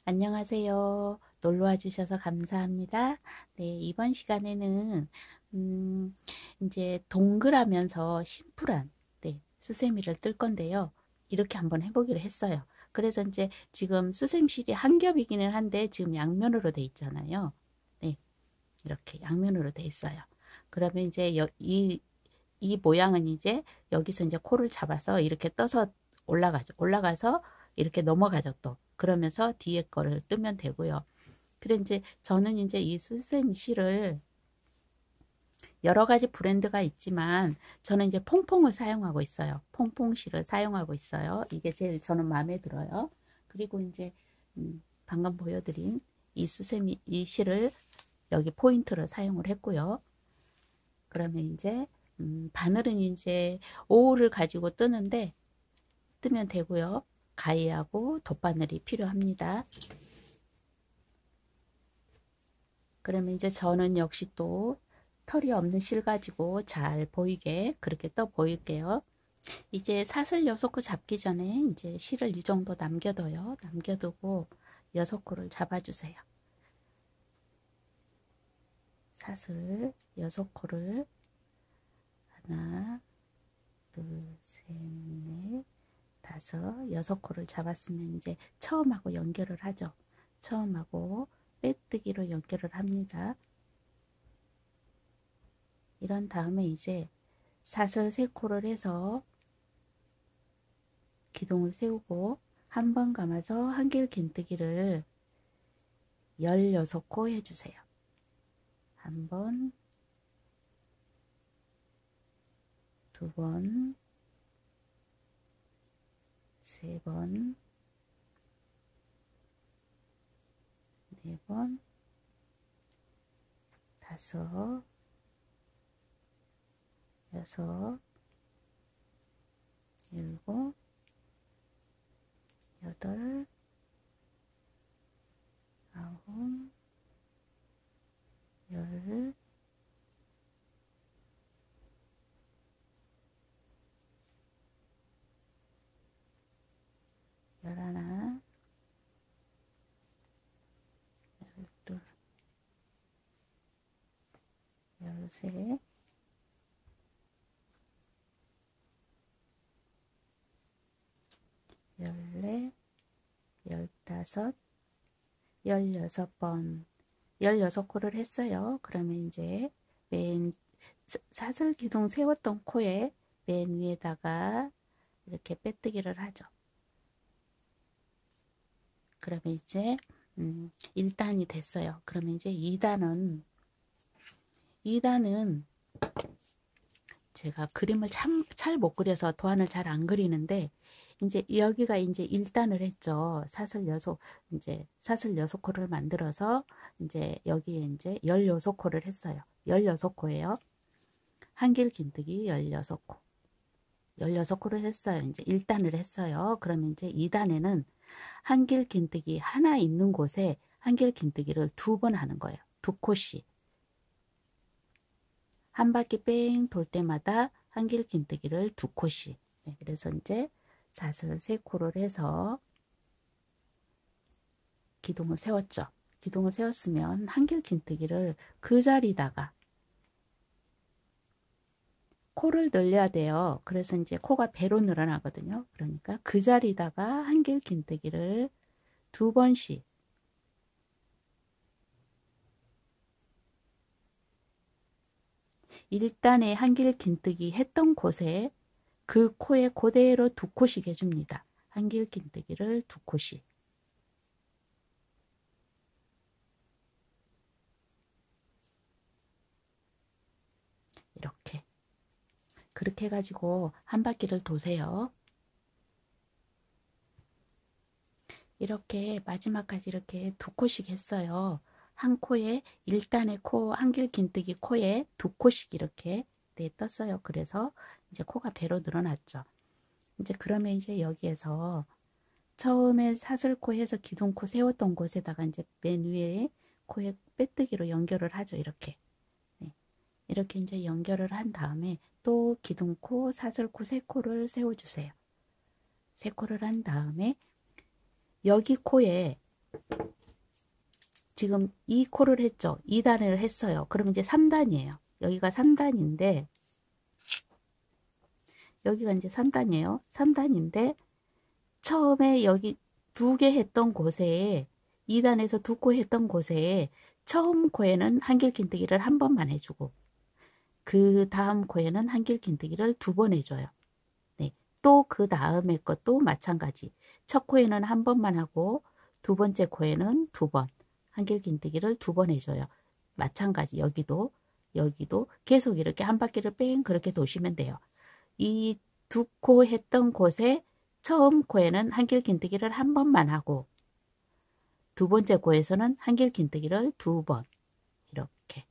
안녕하세요. 놀러와 주셔서 감사합니다. 네, 이번 시간에는 음, 이제 동그라면서 심플한 수세미를 뜰 건데요. 이렇게 한번 해보기로 했어요. 그래서 이제 지금 수세미실이 한 겹이기는 한데 지금 양면으로 돼 있잖아요. 네, 이렇게 양면으로 돼 있어요. 그러면 이제 이 모양은 이제 여기서 이제 코를 잡아서 이렇게 떠서 올라가죠. 올라가서 이렇게 넘어가죠 또. 그러면서 뒤에 거를 뜨면 되고요. 그래 이제 저는 이제 이 수세미 실을 여러 가지 브랜드가 있지만 저는 이제 퐁퐁을 사용하고 있어요. 퐁퐁 실을 사용하고 있어요. 이게 제일 저는 마음에 들어요. 그리고 이제 방금 보여드린 이 수세미 이 실을 여기 포인트를 사용을 했고요. 그러면 이제 바늘은 이제 5호를 가지고 뜨는데 뜨면 되고요. 가위하고 돗바늘이 필요합니다. 그러면 이제 저는 역시 또 털이 없는 실 가지고 잘 보이게 그렇게 떠 보일게요. 이제 사슬 6코 잡기 전에 이제 실을 이 정도 남겨둬요. 남겨두고 6코를 잡아주세요. 사슬 6코를 하나, 둘, 셋, 넷, 다섯, 6코를 잡았으면 이제 처음하고 연결을 하죠. 처음하고 빼뜨기로 연결을 합니다. 이런 다음에 이제 사슬 3코를 해서 기둥을 세우고 한 번 감아서 한길 긴뜨기를 16코 해주세요. 한 번, 두 번, 세 번, 네 번, 다섯, 여섯, 일곱, 여덟, 아홉, 열, 열하나, 열둘, 열셋, 열넷, 열다섯, 16번, 16코를 했어요. 그러면 이제 맨 사슬 기둥 세웠던 코에 맨 위에다가 이렇게 빼뜨기를 하죠. 그러면 이제 1단이 됐어요. 그러면 이제 2단은 제가 그림을 잘 못 그려서 도안을 잘 안 그리는데 이제 여기가 이제 1단을 했죠. 사슬 6코를 만들어서 이제 여기에 이제 16코를 했어요. 16코예요. 한길 긴뜨기 16코. 16코를 했어요. 이제 1단을 했어요. 그러면 이제 2단에는 한길 긴뜨기 하나 있는 곳에 한길 긴뜨기를 2번 하는 거예요. 2코씩. 한 바퀴 뺑 돌 때마다 한길 긴뜨기를 2코씩. 네, 그래서 이제 사슬 3코를 해서 기둥을 세웠죠. 기둥을 세웠으면 한길 긴뜨기를 그 자리다가 코를 늘려야 돼요. 그래서 이제 코가 배로 늘어나거든요. 그러니까 그 자리다가 한길 긴뜨기를 2번씩 1단에 한길 긴뜨기 했던 곳에 그 코에 그대로 2코씩 해줍니다. 한길 긴뜨기를 2코씩. 이렇게. 그렇게 해가지고 한 바퀴를 도세요. 이렇게 마지막까지 이렇게 2코씩 했어요. 한 코에 1단의 코, 한길 긴뜨기 코에 2코씩 이렇게 떴어요. 그래서 이제 코가 배로 늘어났죠. 이제 그러면 이제 여기에서 처음에 사슬코 해서 기둥코 세웠던 곳에다가 이제 맨 위에 코에 빼뜨기로 연결을 하죠. 이렇게. 네. 이렇게 이제 연결을 한 다음에 또 기둥코, 사슬코 3코를 세워주세요. 3코를 한 다음에 여기 코에 지금 이 코를 했죠. 2단을 했어요. 그럼 이제 3단이에요. 여기가 3단인데 여기가 이제 3단이에요. 3단인데 처음에 여기 2개 했던 곳에 2단에서 2코 했던 곳에 처음 코에는 한길긴뜨기를 한 번만 해주고 그 다음 코에는 한길긴뜨기를 2번 해줘요. 네, 또 그 다음에 것도 마찬가지. 첫 코에는 한 번만 하고 두 번째 코에는 2번 한길긴뜨기를 2번 해줘요. 마찬가지 여기도 계속 이렇게 한 바퀴를 뺑 그렇게 도시면 돼요. 이 2코 했던 곳에 처음 코에는 한길긴뜨기를 한 번만 하고 두 번째 코에서는 한길긴뜨기를 2번 이렇게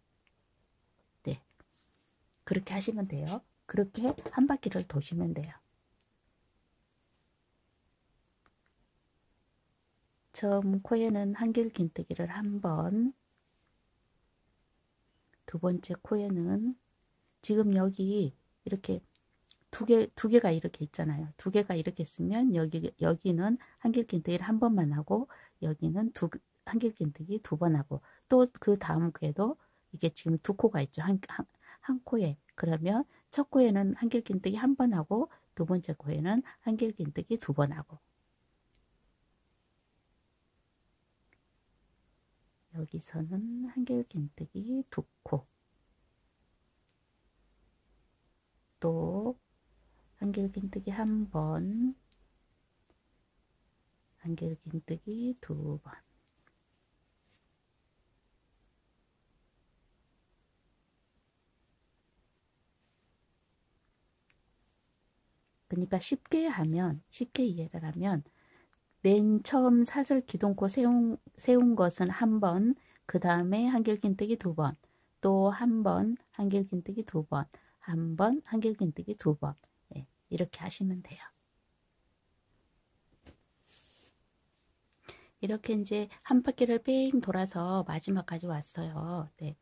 네 그렇게 하시면 돼요. 그렇게 한 바퀴를 도시면 돼요. 처음 코에는 한길긴뜨기를 한 번, 두 번째 코에는 지금 여기 이렇게 두 개가 이렇게 있잖아요. 두 개가 이렇게 있으면 여기는 한길긴뜨기를 한 번만 하고 여기는 한길긴뜨기 2번 하고 또 그 다음 코에도 이게 지금 2코가 있죠. 한 코에. 그러면 첫 코에는 한길긴뜨기 한 번 하고 두 번째 코에는 한길긴뜨기 2번 하고 여기서는 한길긴뜨기 2코 또 한길긴뜨기 한 번, 한길긴뜨기 2번. 그러니까 쉽게 이해를 하면 맨 처음 사슬 기둥코 세운 것은 한 번, 그 다음에 한길긴뜨기 2번, 또 한 번, 한길긴뜨기 2번, 한 번, 한길긴뜨기 2번. 네, 이렇게 하시면 돼요. 이렇게 이제 한 바퀴를 뺑 돌아서 마지막까지 왔어요. 네.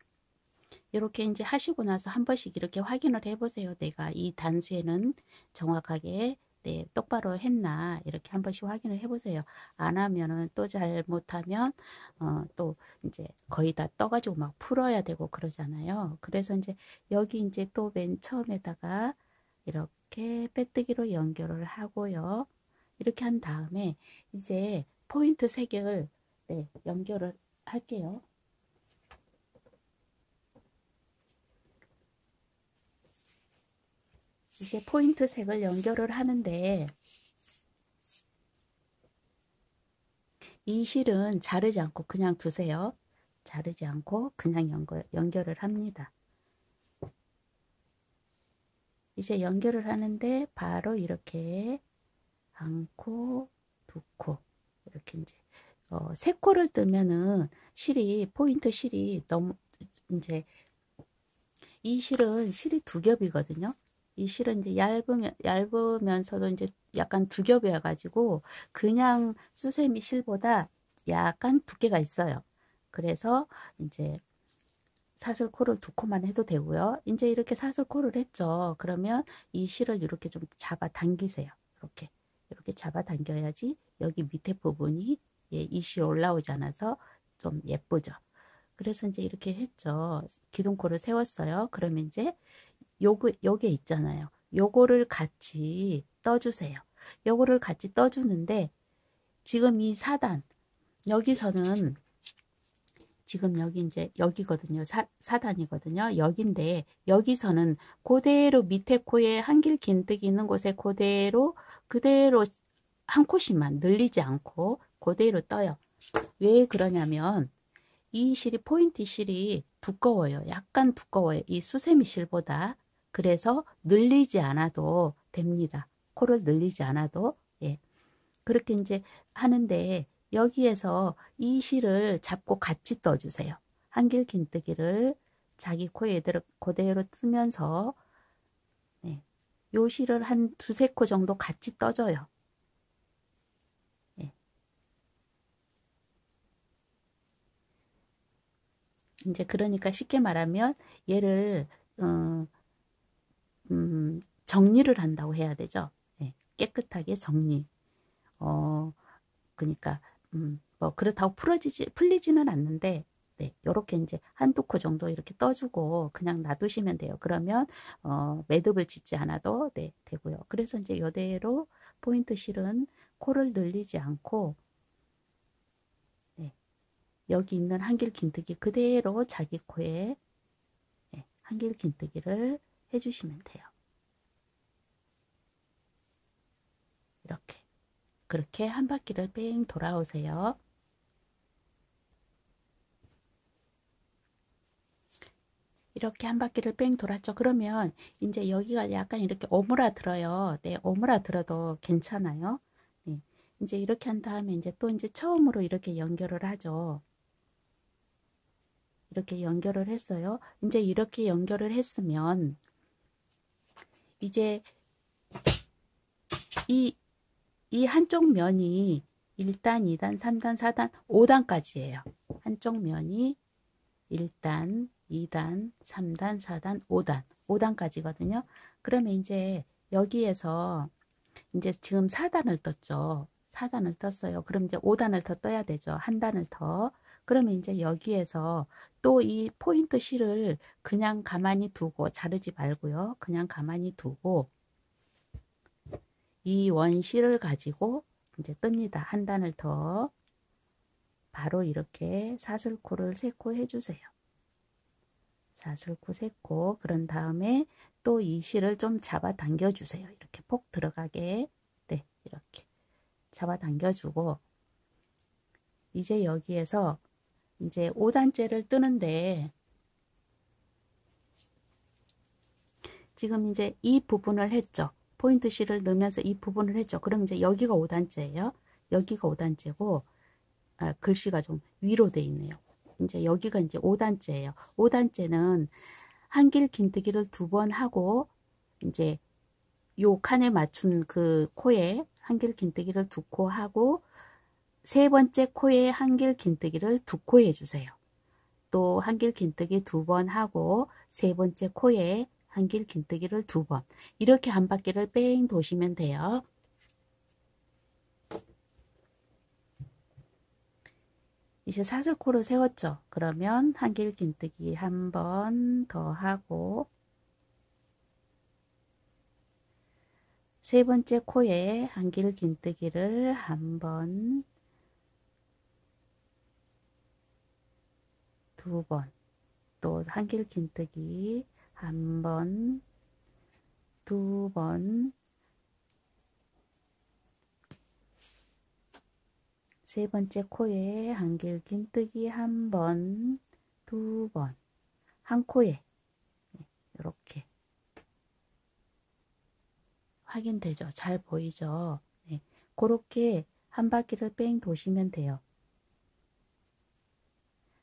이렇게 이제 하시고 나서 한 번씩 이렇게 확인을 해보세요. 내가 이 단수에는 정확하게 네, 똑바로 했나 이렇게 한 번씩 확인을 해보세요. 안 하면은 또 잘못하면 또 이제 거의 다 떠가지고 막 풀어야 되고 그러잖아요. 그래서 이제 여기 이제 또 맨 처음에다가 이렇게 빼뜨기로 연결을 하고요. 이렇게 한 다음에 이제 포인트 3개를 네, 연결을 할게요. 이제 포인트 색을 연결을 하는데 이 실은 자르지 않고 그냥 두세요. 자르지 않고 그냥 연결을 합니다. 이제 연결을 하는데 바로 이렇게 한 코, 2코 이렇게 이제 3코를 뜨면은 포인트 실이 너무 이제 이 실은 실이 2겹이거든요. 이 실은 이제 얇으면서도 이제 약간 2겹이어 가지고 그냥 수세미 실보다 약간 두께가 있어요. 그래서 이제 사슬코를 2코만 해도 되고요. 이제 이렇게 사슬코를 했죠. 그러면 이 실을 이렇게 좀 잡아 당기세요. 이렇게 잡아 당겨야지 여기 밑에 부분이 이 실 올라오지 않아서 좀 예쁘죠. 그래서 이제 이렇게 했죠. 기둥코를 세웠어요. 그러면 이제 요게 있잖아요. 요거를 같이 떠주세요. 요거를 같이 떠주는데 지금 이 4단 여기서는 지금 여기 이제 여기거든요. 4단이거든요. 여긴데 여기서는 그대로 밑에 코에 한길 긴뜨기 있는 곳에 그대로 한 콧씩만 늘리지 않고 그대로 떠요. 왜 그러냐면 이 실이 포인트 실이 두꺼워요. 약간 두꺼워요. 이 수세미 실보다. 그래서 늘리지 않아도 됩니다. 코를 늘리지 않아도. 예. 그렇게 이제 하는데 여기에서 이 실을 잡고 같이 떠주세요. 한길 긴뜨기를 자기 코에 그대로 뜨면서 네. 요 실을 한 2~3코 정도 같이 떠줘요. 예. 이제 그러니까 쉽게 말하면 얘를 정리를 한다고 해야 되죠. 예. 깨끗하게 정리. 그러니까 그렇다고 풀리지는 않는데, 네, 요렇게 이제 한두 코 정도 이렇게 떠주고 그냥 놔두시면 돼요. 그러면 매듭을 짓지 않아도 네, 되고요. 그래서 이제 요대로 포인트 실은 코를 늘리지 않고, 네, 여기 있는 한길 긴뜨기 그대로 자기 코에, 네, 한길 긴뜨기를 해주시면 돼요. 이렇게. 그렇게 한 바퀴를 뺑 돌아오세요. 이렇게 한 바퀴를 뺑 돌았죠. 그러면 이제 여기가 약간 이렇게 오므라들어요. 네, 오므라들어도 괜찮아요. 네, 이제 이렇게 한 다음에 이제 또 이제 처음으로 이렇게 연결을 하죠. 이렇게 연결을 했어요. 이제 이렇게 연결을 했으면 이제 이 한쪽 면이 1단, 2단, 3단, 4단, 5단까지예요. 한쪽 면이 1단, 2단, 3단, 4단, 5단, 5단까지거든요. 그러면 이제 여기에서 이제 지금 4단을 떴죠. 4단을 떴어요. 그럼 이제 5단을 더 떠야 되죠. 한 단을 더. 그러면 이제 여기에서 또 이 포인트 실을 그냥 가만히 두고, 자르지 말고요. 그냥 가만히 두고 이 원실을 가지고 이제 뜹니다. 한 단을 더. 바로 이렇게 사슬코를 3코 해주세요. 사슬코 3코. 그런 다음에 또 이 실을 좀 잡아 당겨 주세요. 이렇게 폭 들어가게. 네, 이렇게 잡아 당겨 주고, 이제 여기에서 이제 5단째를 뜨는데, 지금 이제 이 부분을 했죠. 포인트 실을 넣으면서 이 부분을 했죠. 그럼 이제 여기가 5단째예요. 여기가 5단째고, 글씨가 좀 위로 돼 있네요. 이제 여기가 이제 5단째예요. 5단째는 한길 긴뜨기를 2번 하고, 이제 요 칸에 맞춘 그 코에 한길 긴뜨기를 2코 하고, 3번째 코에 한길 긴뜨기를 2코 해주세요. 또 한길 긴뜨기 2번 하고 3번째 코에 한길 긴뜨기를 2번. 이렇게 한 바퀴를 뺑 도시면 돼요. 이제 사슬코를 세웠죠. 그러면 한길 긴뜨기 한 번 더 하고, 3번째 코에 한길 긴뜨기를 한 번, 2번, 또 한길 긴뜨기 한 번, 2번, 3번째 코에 한길 긴뜨기 한 번, 2번, 한 코에 이렇게 확인되죠? 잘 보이죠? 네. 그렇게 한 바퀴를 뺑 도시면 돼요.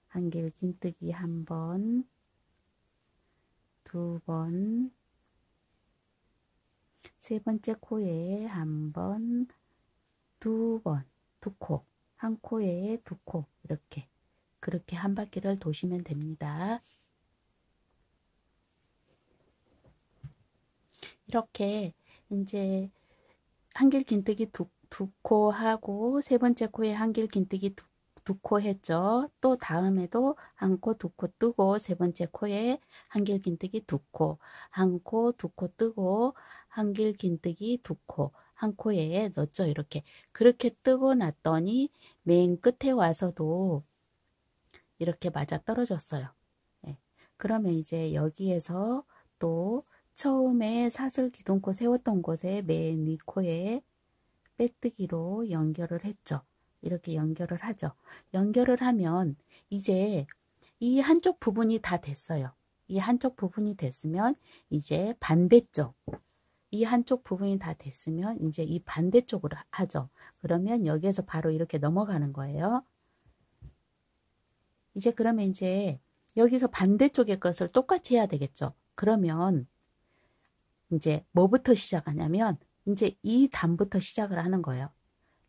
한길 긴뜨기 한 번, 2번, 3번째 코에 한 번, 2번, 2코, 한 코에 2코, 이렇게 그렇게 한 바퀴를 도시면 됩니다. 이렇게 이제 한길 긴뜨기 두 코 하고 3번째 코에 한길 긴뜨기 두 코 했죠. 또 다음에도 한 코, 2코 뜨고 3번째 코에 한길 긴뜨기 2코, 한 코, 2코 뜨고 한길 긴뜨기 2코, 한 코에 넣었죠. 이렇게 그렇게 뜨고 났더니 맨 끝에 와서도 이렇게 맞아 떨어졌어요. 네. 그러면 이제 여기에서 또 처음에 사슬 기둥코 세웠던 곳에 맨 위 코에 빼뜨기로 연결을 했죠. 이렇게 연결을 하죠. 연결을 하면 이제 이 한쪽 부분이 다 됐어요. 이 한쪽 부분이 됐으면 이제 반대쪽, 이 한쪽 부분이 다 됐으면 이제 이 반대쪽으로 하죠. 그러면 여기에서 바로 이렇게 넘어가는 거예요. 이제 그러면 이제 여기서 반대쪽의 것을 똑같이 해야 되겠죠. 그러면 이제 뭐부터 시작하냐면 이제 이 단부터 시작을 하는 거예요.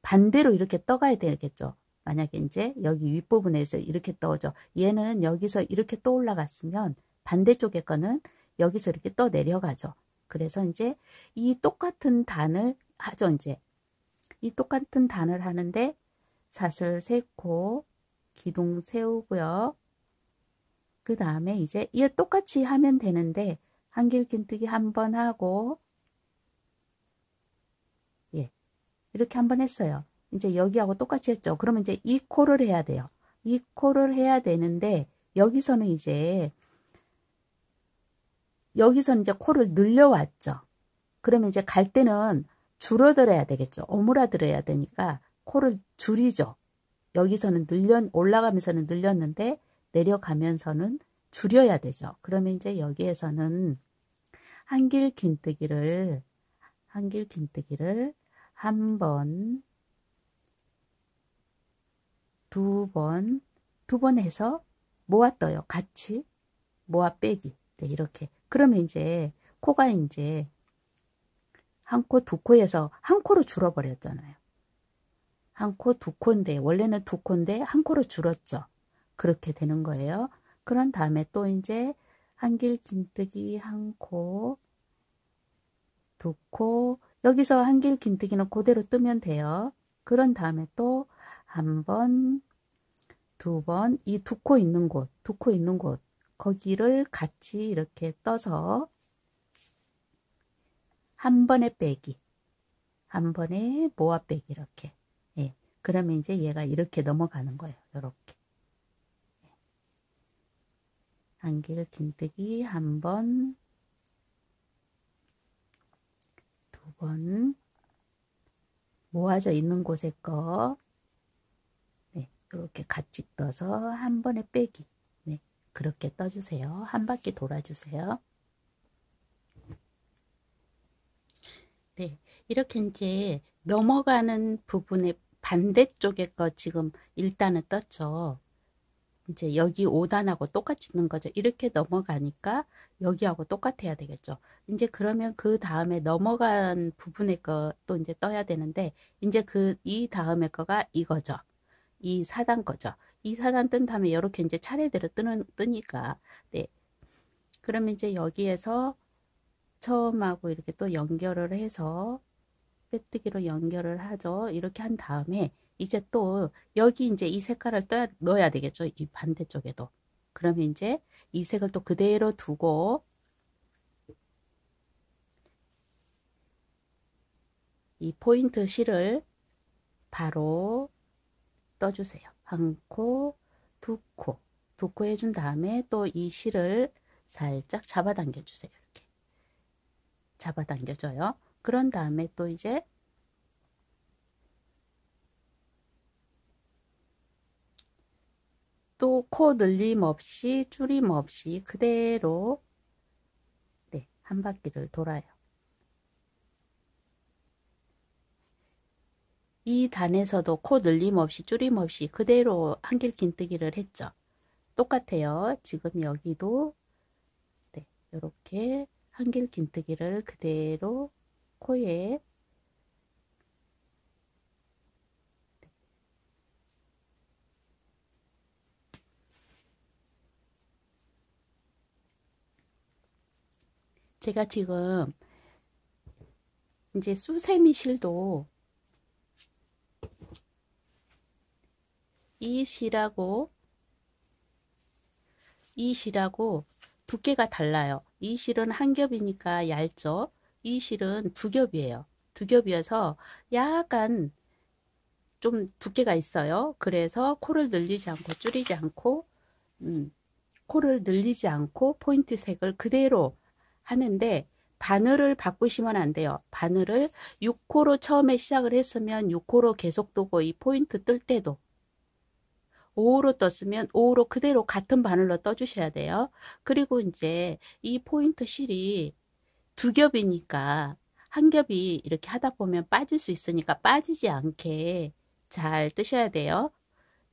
반대로 이렇게 떠가야 되겠죠. 만약에 이제 여기 윗부분에서 이렇게 떠오죠. 얘는 여기서 이렇게 떠 올라갔으면 반대쪽의 거는 여기서 이렇게 떠 내려가죠. 그래서 이제 이 똑같은 단을 하죠. 이제 이 똑같은 단을 하는데 사슬 3코 기둥 세우고요. 그 다음에 이제 이 똑같이 하면 되는데 한길긴뜨기 한 번 하고 예, 이렇게 한 번 했어요. 이제 여기하고 똑같이 했죠. 그러면 이제 이 코를 해야 돼요. 이 코를 해야 되는데 여기서는 이제 코를 늘려왔죠. 그러면 이제 갈 때는 줄어들어야 되겠죠. 오므라들어야 되니까 코를 줄이죠. 여기서는 올라가면서는 늘렸는데 내려가면서는 줄여야 되죠. 그러면 이제 여기에서는 한길긴뜨기를 한 번, 두 번 해서 모아 떠요. 같이 모아 빼기. 네, 이렇게. 그러면 이제 코가 이제 한 코, 두 코에서 한 코로 줄어버렸잖아요. 한 코, 두 코인데 원래는 두 코인데 한 코로 줄었죠. 그렇게 되는 거예요. 그런 다음에 또 이제 한길긴뜨기 한 코, 두 코, 여기서 한길긴뜨기는 그대로 뜨면 돼요. 그런 다음에 또 한 번, 두 번, 이 두 코 있는 곳, 거기를 같이 이렇게 떠서 한 번에 빼기, 한 번에 모아 빼기 이렇게. 예. 그러면 이제 얘가 이렇게 넘어가는 거예요. 이렇게. 한길긴뜨기 한 번, 두 번, 모아져 있는 곳에 거 네, 이렇게 같이 떠서 한 번에 빼기. 네, 그렇게 떠주세요. 한 바퀴 돌아주세요. 네, 이렇게 이제 넘어가는 부분의 반대쪽에 거 지금 일단은 떴죠. 이제 여기 5단하고 똑같이 있는 거죠. 이렇게 넘어가니까 여기하고 똑같아야 되겠죠. 이제 그러면 그 다음에 넘어간 부분의 것도 이제 떠야 되는데 이제 이 다음에 거가 이거죠. 이 4단 거죠. 이 4단 뜬 다음에 이렇게 이제 차례대로 뜨니까 네. 그러면 이제 여기에서 처음하고 이렇게 또 연결을 해서 빼뜨기로 연결을 하죠. 이렇게 한 다음에 이제 또 여기 이제 이 색깔을 넣어야 되겠죠. 이 반대쪽에도. 그러면 이제 이 색을 또 그대로 두고 이 포인트 실을 바로 떠주세요. 한 코, 두 코 해준 다음에 또 이 실을 살짝 잡아당겨 주세요. 이렇게 잡아당겨줘요. 그런 다음에 또 이제 또 코 늘림 없이 줄임 없이 그대로 네, 한 바퀴를 돌아요. 이 단에서도 코 늘림 없이 줄임 없이 그대로 한길긴뜨기를 했죠. 똑같아요. 지금 여기도 네, 이렇게 한길긴뜨기를 그대로 코에 제가 지금 이제 수세미 실도 이 실하고 이 실하고 두께가 달라요. 이 실은 한 겹이니까 얇죠. 이 실은 두 겹이에요. 두 겹이어서 약간 좀 두께가 있어요. 그래서 코를 늘리지 않고 줄이지 않고 코를 늘리지 않고 포인트 색을 그대로 하는데 바늘을 바꾸시면 안 돼요. 바늘을 6코로 처음에 시작을 했으면 6코로 계속 두고 이 포인트 뜰 때도 5호로 떴으면 5호로 그대로 같은 바늘로 떠주셔야 돼요. 그리고 이제 이 포인트 실이 두 겹이니까 한 겹이 이렇게 하다 보면 빠질 수 있으니까 빠지지 않게 잘 뜨셔야 돼요.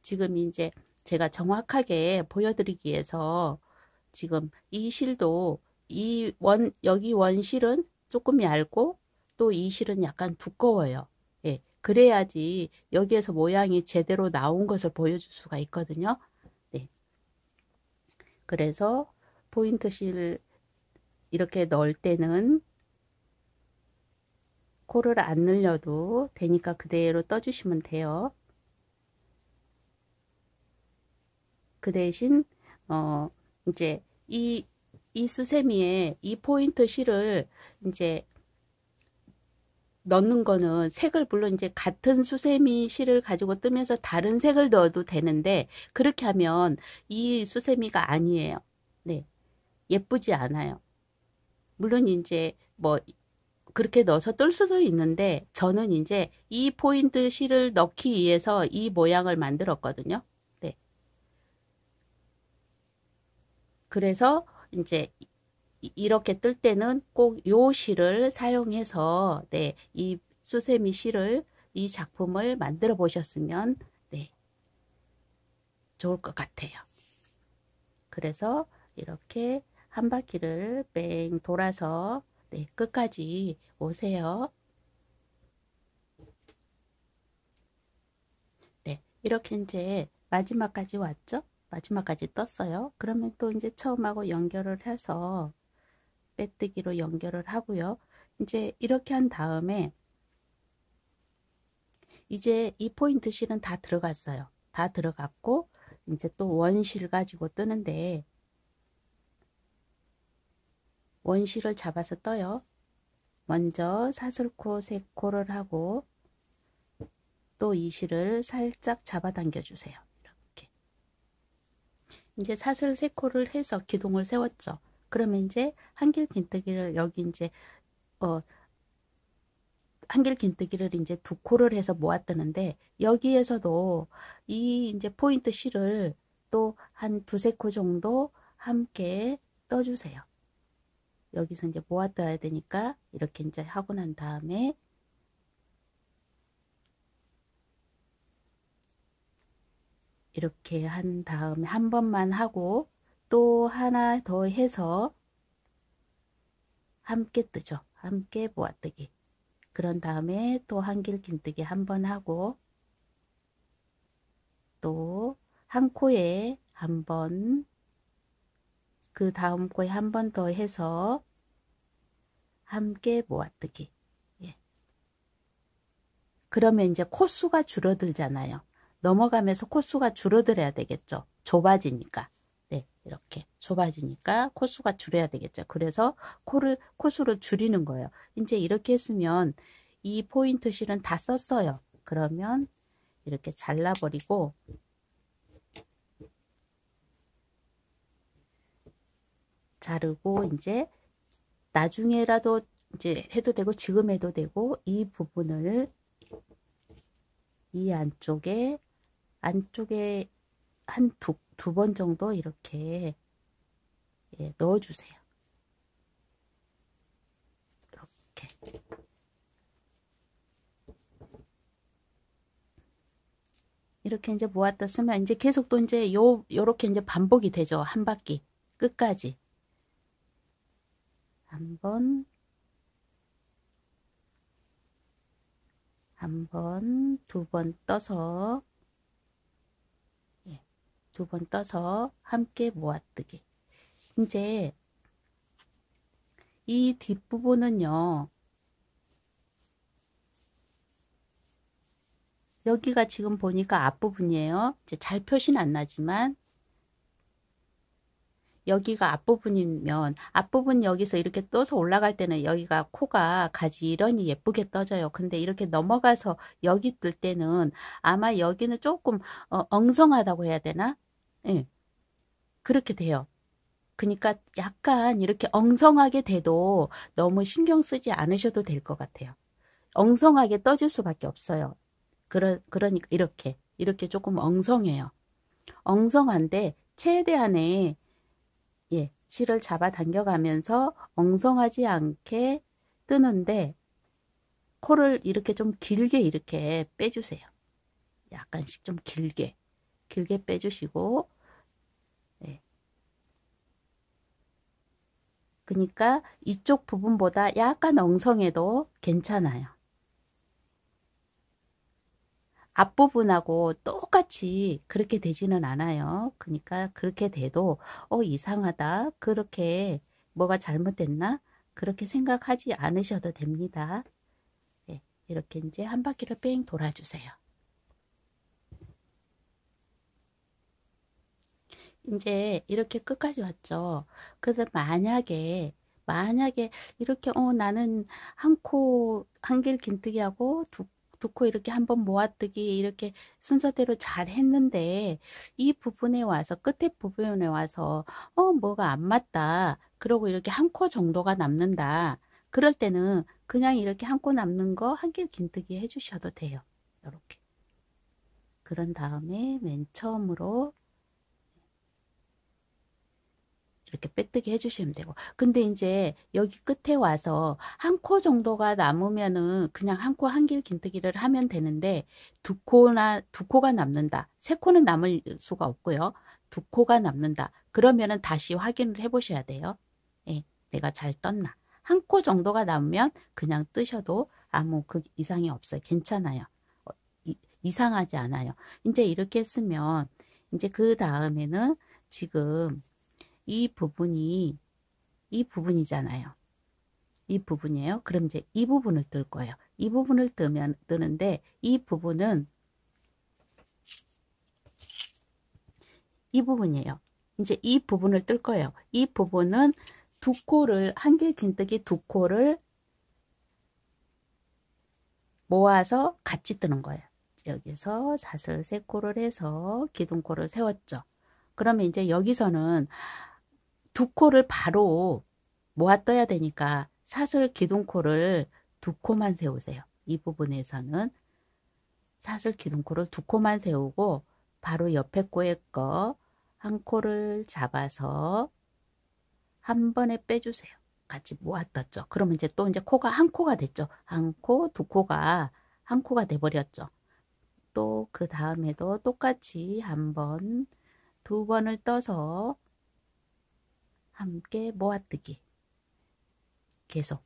지금 이제 제가 정확하게 보여드리기 위해서 지금 이 실도 여기 원실은 조금 얇고 또 이 실은 약간 두꺼워요. 예, 그래야지 여기에서 모양이 제대로 나온 것을 보여줄 수가 있거든요. 네. 그래서 포인트 실 이렇게 넣을 때는 코를 안 늘려도 되니까 그대로 떠주시면 돼요. 그 대신 이제 이 수세미에 이 포인트 실을 이제 넣는 거는 색을 물론 이제 같은 수세미 실을 가지고 뜨면서 다른 색을 넣어도 되는데 그렇게 하면 이 수세미가 아니에요. 네, 예쁘지 않아요. 물론 이제 뭐 그렇게 넣어서 뜰 수도 있는데 저는 이제 이 포인트 실을 넣기 위해서 이 모양을 만들었거든요. 네. 그래서 이제 이렇게 뜰 때는 꼭 요 실을 사용해서 네, 이 수세미 실을 이 작품을 만들어 보셨으면 네, 좋을 것 같아요. 그래서 이렇게 한 바퀴를 뺑 돌아서 네, 끝까지 오세요. 네, 이렇게 이제 마지막까지 왔죠? 마지막까지 떴어요. 그러면 또 이제 처음하고 연결을 해서 빼뜨기로 연결을 하고요. 이제 이렇게 한 다음에 이제 이 포인트 실은 다 들어갔어요. 다 들어갔고 이제 또 원실 가지고 뜨는데 원실을 잡아서 떠요. 먼저 사슬코 3코를 하고 또 이 실을 살짝 잡아당겨 주세요. 이렇게 이제 사슬 3코를 해서 기둥을 세웠죠. 그러면 이제 한길 긴뜨기를 여기 이제 한길 긴뜨기를 이제 2코를 해서 모았뜨는데 여기에서도 이 이제 포인트 실을 또 한 2~3코 정도 함께 떠주세요. 여기서 이제 모아떠야 되니까 이렇게 이제 하고 난 다음에 이렇게 한 다음에 한 번만 하고 또 하나 더 해서 함께 뜨죠. 함께 모아뜨기. 그런 다음에 또 한길 긴뜨기 한 번 하고 또 한 코에 한 번, 그 다음 코에 한 번 더 해서 함께 모아뜨기. 예. 그러면 이제 코수가 줄어들잖아요. 넘어가면서 코수가 줄어들어야 되겠죠. 좁아지니까. 네, 이렇게 좁아지니까 코수가 줄여야 되겠죠. 그래서 코수를 줄이는 거예요. 이제 이렇게 했으면 이 포인트 실은 다 썼어요. 그러면 이렇게 잘라버리고 자르고 이제 나중에라도 이제 해도 되고 지금 해도 되고 이 부분을 이 안쪽에 한 두 번 정도 이렇게 예, 넣어주세요. 이렇게 이렇게 이제 모았다 쓰면 이제 계속 또 이제 요렇게 이제 반복이 되죠. 한 바퀴 끝까지 한 번, 한 번, 2번 떠서 예, 2번 떠서 함께 모아뜨기. 이제 이 뒷부분은요. 여기가 지금 보니까 앞부분이에요. 이제 잘 표시는 안 나지만 여기가 앞부분이면 앞부분 여기서 이렇게 떠서 올라갈 때는 여기가 코가 가지런히 예쁘게 떠져요. 근데 이렇게 넘어가서 여기 뜰 때는 아마 여기는 조금 엉성하다고 해야 되나? 예, 그렇게 돼요. 그러니까 약간 이렇게 엉성하게 돼도 너무 신경 쓰지 않으셔도 될 것 같아요. 엉성하게 떠질 수밖에 없어요. 그러니까 이렇게 조금 엉성해요. 엉성한데 최대한의 예, 실을 잡아 당겨가면서 엉성하지 않게 뜨는데 코를 이렇게 좀 길게 이렇게 빼주세요. 약간씩 좀 길게 빼주시고 예. 그러니까 이쪽 부분보다 약간 엉성해도 괜찮아요. 앞부분하고 똑같이 그렇게 되지는 않아요. 그러니까 그렇게 돼도 이상하다. 그렇게 뭐가 잘못됐나? 그렇게 생각하지 않으셔도 됩니다. 네, 이렇게 이제 한 바퀴를 뺑 돌아주세요. 이제 이렇게 끝까지 왔죠. 그래서 만약에 이렇게 나는 한 코 한길 긴뜨기하고 두 코 이렇게 한번 모아뜨기 이렇게 순서대로 잘 했는데 이 부분에 와서 끝에 부분에 와서 뭐가 안 맞다. 그러고 이렇게 한 코 정도가 남는다. 그럴 때는 그냥 이렇게 한 코 남는 거 한길 긴뜨기 해주셔도 돼요. 이렇게. 그런 다음에 맨 처음으로 이렇게 빼뜨기 해주시면 되고. 근데 이제 여기 끝에 와서 한 코 정도가 남으면은 그냥 한 코 한길 긴뜨기를 하면 되는데 두 코가 남는다. 세 코는 남을 수가 없고요. 두 코가 남는다. 그러면은 다시 확인을 해 보셔야 돼요. 예, 내가 잘 떴나. 한 코 정도가 남으면 그냥 뜨셔도 아무 그 이상이 없어요. 괜찮아요. 어, 이상하지 않아요. 이제 이렇게 했으면 이제 그 다음에는 지금 이 부분이 이 부분이잖아요. 이 부분이에요. 그럼 이제 이 부분을 뜰 거예요. 이 부분을 뜨는데 이 부분은 이 부분이에요. 이제 이 부분을 뜰 거예요. 이 부분은 두 코를 한길 긴뜨기 두 코를 모아서 같이 뜨는 거예요. 여기서 사슬 세 코를 해서 기둥코를 세웠죠. 그러면 이제 여기서는 두 코를 바로 모아 떠야 되니까 사슬 기둥코를 두 코만 세우세요. 이 부분에서는 사슬 기둥코를 두 코만 세우고 바로 옆에 코에 거 한 코를 잡아서 한 번에 빼주세요. 같이 모아 떴죠. 그러면 이제 또 이제 코가 한 코가 됐죠. 한 코, 두 코가 한 코가 돼버렸죠. 또 그 다음에도 똑같이 한 번, 두 번을 떠서 함께 모아뜨기. 계속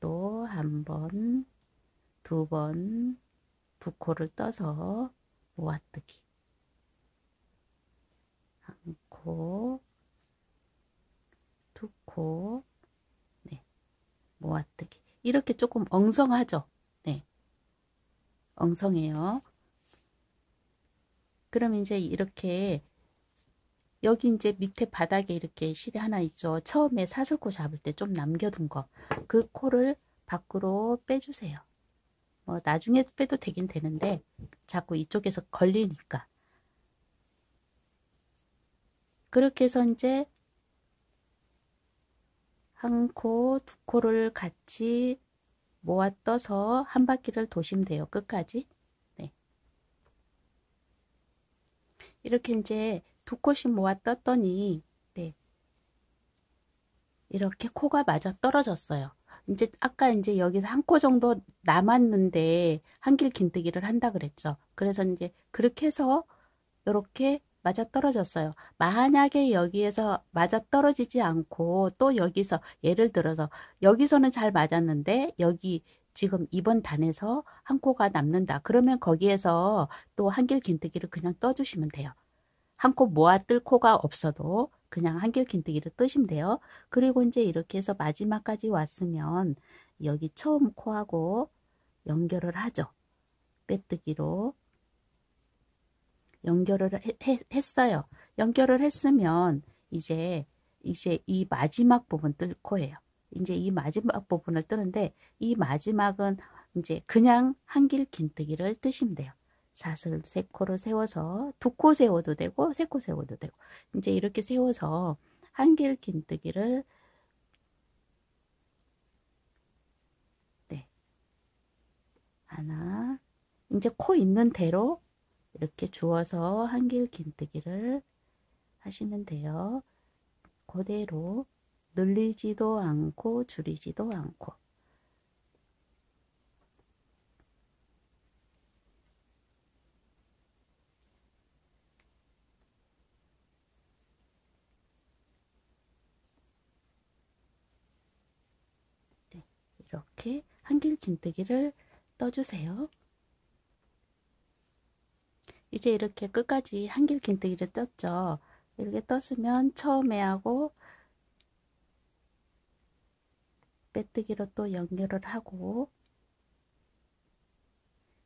또 한 번, 두 번, 두 코를 떠서 모아뜨기. 한 코, 두 코, 네, 모아뜨기. 이렇게 조금 엉성하죠? 네, 엉성해요. 그럼 이제 이렇게 여기 이제 밑에 바닥에 이렇게 실이 하나 있죠. 처음에 사슬코 잡을 때 좀 남겨둔 거. 그 코를 밖으로 빼주세요. 뭐 나중에 빼도 되긴 되는데 자꾸 이쪽에서 걸리니까. 그렇게 해서 이제 한 코, 두 코를 같이 모아 떠서 한 바퀴를 도시면 돼요. 끝까지. 네. 이렇게 이제 두 코씩 모아 떴더니 네. 이렇게 코가 맞아 떨어졌어요. 이제 아까 이제 여기서 한 코 정도 남았는데 한길 긴뜨기를 한다 그랬죠. 그래서 이제 그렇게 해서 이렇게 맞아 떨어졌어요. 만약에 여기에서 맞아 떨어지지 않고 또 여기서 예를 들어서 여기서는 잘 맞았는데 여기 지금 이번 단에서 한 코가 남는다. 그러면 거기에서 또 한길 긴뜨기를 그냥 떠주시면 돼요. 한 코 모아 뜰 코가 없어도 그냥 한길 긴뜨기를 뜨시면 돼요. 그리고 이제 이렇게 해서 마지막까지 왔으면 여기 처음 코하고 연결을 하죠. 빼뜨기로 연결을 했어요. 연결을 했으면 이제 이 마지막 부분 뜰 거예요. 이제 이 마지막 부분을 뜨는데 이 마지막은 이제 그냥 한길 긴뜨기를 뜨시면 돼요. 사슬 세 코를 세워서 두 코 세워도 되고 세 코 세워도 되고 이제 이렇게 세워서 한길 긴뜨기를 네 하나 이제 코 있는 대로 이렇게 주어서 한길 긴뜨기를 하시면 돼요. 그대로 늘리지도 않고 줄이지도 않고 네, 이렇게 한길 긴뜨기를 떠주세요. 이제 이렇게 끝까지 한길 긴뜨기를 떴죠. 이렇게 떴으면 처음에 하고 빼뜨기로 또 연결을 하고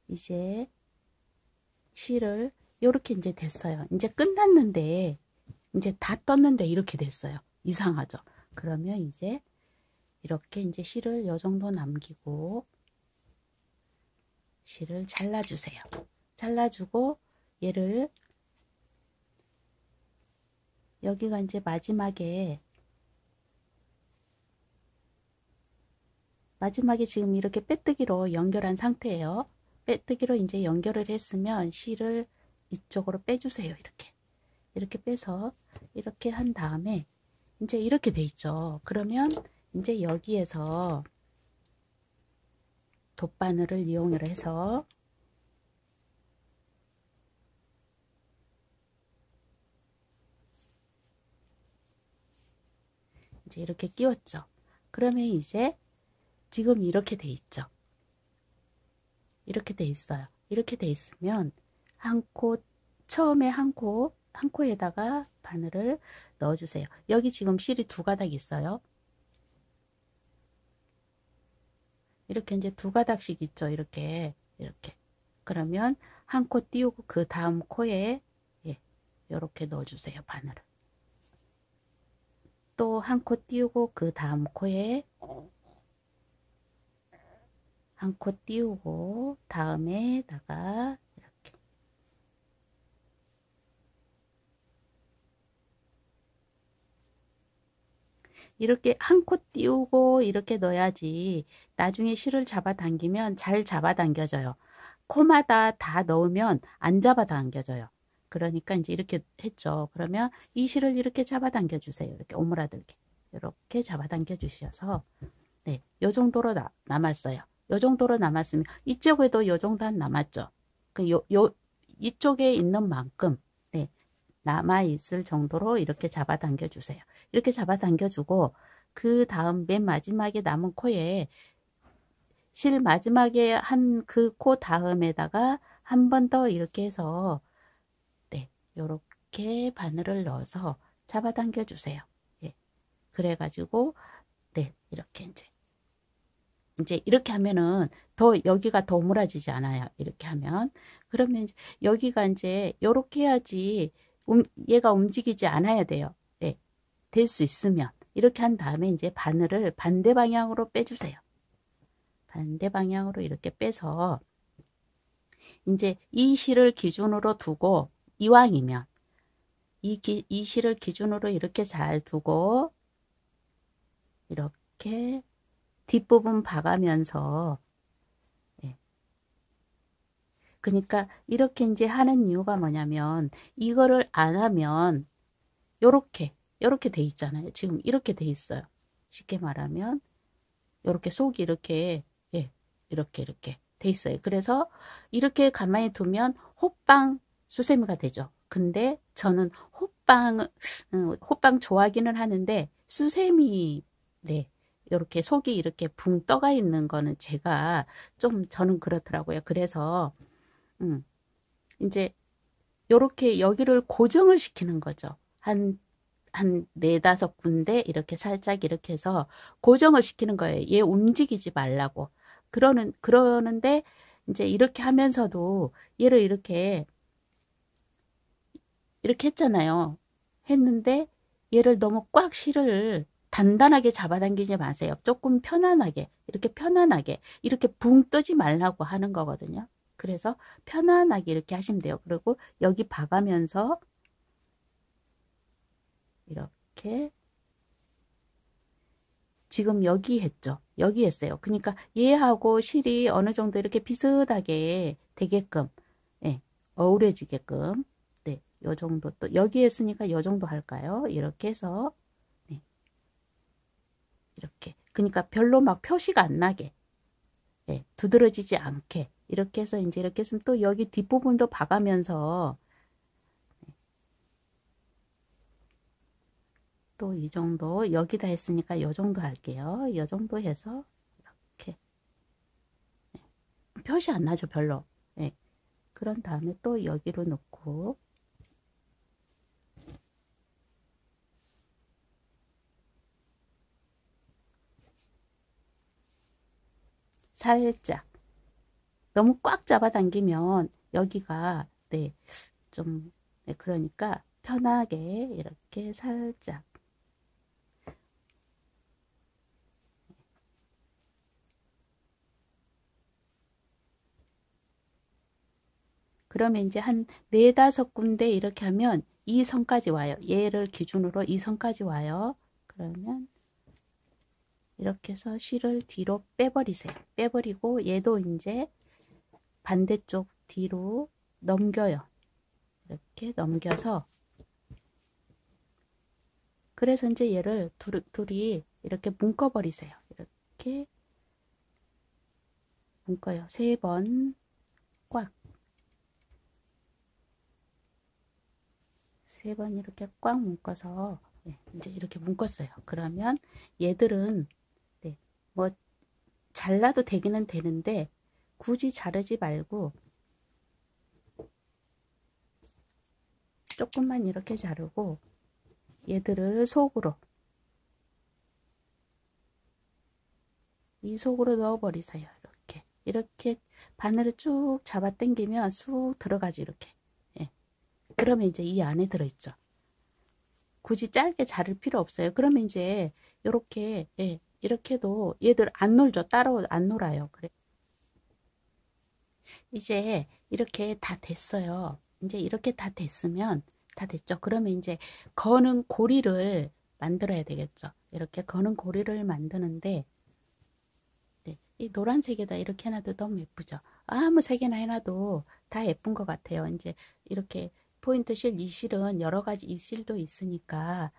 이제 실을 이렇게 이제 됐어요. 이제 끝났는데 이제 다 떴는데 이렇게 됐어요. 이상하죠? 그러면 이제 이렇게 이제 실을 요 정도 남기고 실을 잘라주세요. 잘라주고 얘를 여기가 이제 마지막에 지금 이렇게 빼뜨기로 연결한 상태예요. 빼뜨기로 이제 연결을 했으면 실을 이쪽으로 빼주세요. 이렇게 빼서 이렇게 한 다음에 이제 이렇게 돼 있죠. 그러면 이제 여기에서 돗바늘을 이용을 해서 이제 이렇게 끼웠죠. 그러면 이제 지금 이렇게 돼 있죠. 이렇게 돼 있어요. 이렇게 돼 있으면 처음에 한 코에다가 바늘을 넣어주세요. 여기 지금 실이 두 가닥 있어요. 이렇게 이제 두 가닥씩 있죠. 이렇게. 그러면 한 코 띄우고 그 다음 코에 이렇게 넣어주세요. 바늘을. 또 한 코 띄우고 그 다음 코에 한 코 띄우고 다음에다가 이렇게 한 코 띄우고 이렇게 넣어야지 나중에 실을 잡아당기면 잘 잡아당겨져요. 코마다 다 넣으면 안 잡아당겨져요. 그러니까 이제 이렇게 했죠. 그러면 이 실을 이렇게 잡아당겨 주세요. 이렇게 오므라들게 이렇게 잡아당겨 주셔서 네, 요 정도로 남았어요. 요 정도로 남았으면 이쪽에도 요 정도 한 남았죠. 이쪽에 있는 만큼 네, 남아 있을 정도로 이렇게 잡아당겨 주세요. 이렇게 잡아당겨 주고 그 다음 맨 마지막에 남은 코에 실 마지막에 한 그 코 다음에다가 한 번 더 이렇게 해서 네, 요렇게 바늘을 넣어서 잡아당겨 주세요. 예. 그래가지고 네, 이렇게 이제 이렇게 하면은 더 여기가 더 오므라지지 않아요. 이렇게 하면 그러면 여기가 이제 요렇게 해야지 얘가 움직이지 않아야 돼요. 네, 될 수 있으면 이렇게 한 다음에 이제 바늘을 반대 방향으로 빼주세요. 반대 방향으로 이렇게 빼서 이제 이 실을 기준으로 두고 이왕이면 이 실을 기준으로 이렇게 잘 두고 이렇게 뒷부분 봐가면서 예. 그러니까 이렇게 이제 하는 이유가 뭐냐면 이거를 안 하면 요렇게 돼 있잖아요. 지금 이렇게 돼 있어요. 쉽게 말하면 요렇게 속이 이렇게 예, 이렇게 돼 있어요. 그래서 이렇게 가만히 두면 호빵 수세미가 되죠. 근데 저는 호빵 좋아하기는 하는데 수세미 네, 이렇게 속이 이렇게 붕 떠가 있는 거는 제가 좀 저는 그렇더라고요. 그래서 이제 요렇게 여기를 고정을 시키는 거죠. 한 네다섯 군데 이렇게 살짝 이렇게 해서 고정을 시키는 거예요. 얘 움직이지 말라고. 그러는데 이제 이렇게 하면서도 얘를 이렇게 했잖아요. 했는데 얘를 너무 꽉 실을 단단하게 잡아당기지 마세요. 조금 편안하게 이렇게 붕 뜨지 말라고 하는 거거든요. 그래서 편안하게 이렇게 하시면 돼요. 그리고 여기 봐가면서 이렇게 지금 여기 했죠. 여기 했어요. 그러니까 얘하고 실이 어느 정도 이렇게 비슷하게 되게끔 네, 어우러지게끔 네, 요 정도 또 여기 했으니까 요 정도 할까요? 이렇게 해서 네, 이렇게 그러니까 별로 막 표시가 안 나게 네, 두드러지지 않게 이렇게 해서 이제 이렇게 했으면 또 여기 뒷부분도 봐가면서 또 이 정도 여기다 했으니까 이 정도 할게요. 이 정도 해서 이렇게 표시 안 나죠 별로. 네. 그런 다음에 또 여기로 넣고 살짝 너무 꽉 잡아당기면 여기가 네, 좀 네, 그러니까 편하게 이렇게 살짝. 그러면 이제 한 네다섯 군데 이렇게 하면 이 선까지 와요. 얘를 기준으로 이 선까지 와요. 그러면 이렇게 해서 실을 뒤로 빼버리세요. 빼버리고 얘도 이제 반대쪽 뒤로 넘겨요. 이렇게 넘겨서, 그래서 이제 얘를 둘이 이렇게 묶어버리세요. 이렇게 묶어요. 3번 꽉. 3번 이렇게 꽉 묶어서, 네, 이제 이렇게 묶었어요. 그러면 얘들은, 네, 뭐 잘라도 되기는 되는데 굳이 자르지 말고 조금만 이렇게 자르고 얘들을 속으로, 이 속으로 넣어 버리세요. 이렇게 바늘을 쭉 잡아 당기면 쑥 들어가죠. 이렇게. 예. 그러면 이제 이 안에 들어있죠. 굳이 짧게 자를 필요 없어요. 그러면 이제 이렇게, 예, 이렇게도 얘들 안 놀죠. 따로 안 놀아요. 그래. 이제 이렇게 다 됐어요. 이제 이렇게 다 됐으면, 다 됐죠. 그러면 이제 거는 고리를 만들어야 되겠죠. 이렇게 거는 고리를 만드는데, 네, 이 노란색에다 이렇게 해놔도 너무 예쁘죠. 아무 색이나 해놔도 다 예쁜 것 같아요. 이제 이렇게 포인트 실, 이 실은 여러 가지 이 실도 있으니까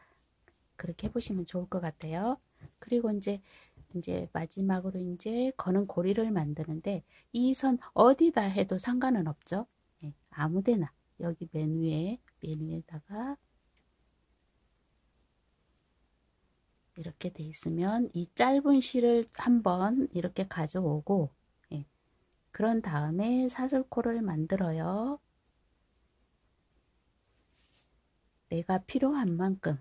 그렇게 해보시면 좋을 것 같아요. 그리고 이제 마지막으로 이제 거는 고리를 만드는데, 이 선 어디다 해도 상관은 없죠. 네, 아무데나 여기 맨 위에다가 이렇게 돼 있으면 이 짧은 실을 한번 이렇게 가져오고, 예, 그런 다음에 사슬코를 만들어요. 내가 필요한 만큼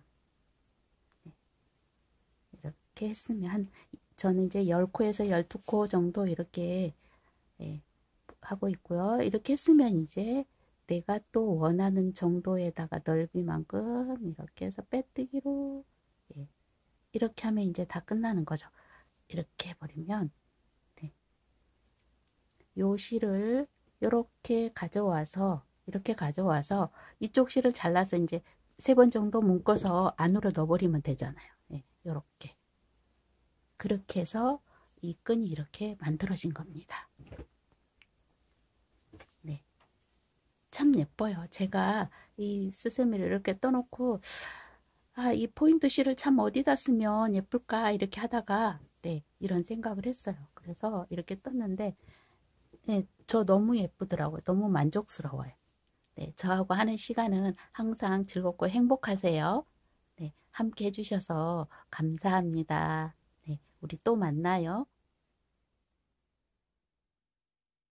이렇게 했으면 저는 이제 10코에서 12코 정도 이렇게, 예, 하고 있고요. 이렇게 했으면 이제 내가 또 원하는 정도에다가 넓이만큼 이렇게 해서 빼뜨기로, 예, 이렇게 하면 이제 다 끝나는 거죠. 이렇게 해버리면, 네, 요 실을 이렇게 가져와서 이쪽 실을 잘라서 이제 3번 정도 묶어서 안으로 넣어버리면 되잖아요. 네, 요렇게. 그렇게 해서 이 끈이 이렇게 만들어진 겁니다. 네, 참 예뻐요. 제가 이 수세미를 이렇게 떠놓고, 아, 이 포인트 실을 참 어디다 쓰면 예쁠까 이렇게 하다가, 네, 이런 생각을 했어요. 그래서 이렇게 떴는데, 네, 저 너무 예쁘더라고요. 너무 만족스러워요. 네, 저하고 하는 시간은 항상 즐겁고 행복하세요. 네, 함께 해주셔서 감사합니다. 네, 우리 또 만나요.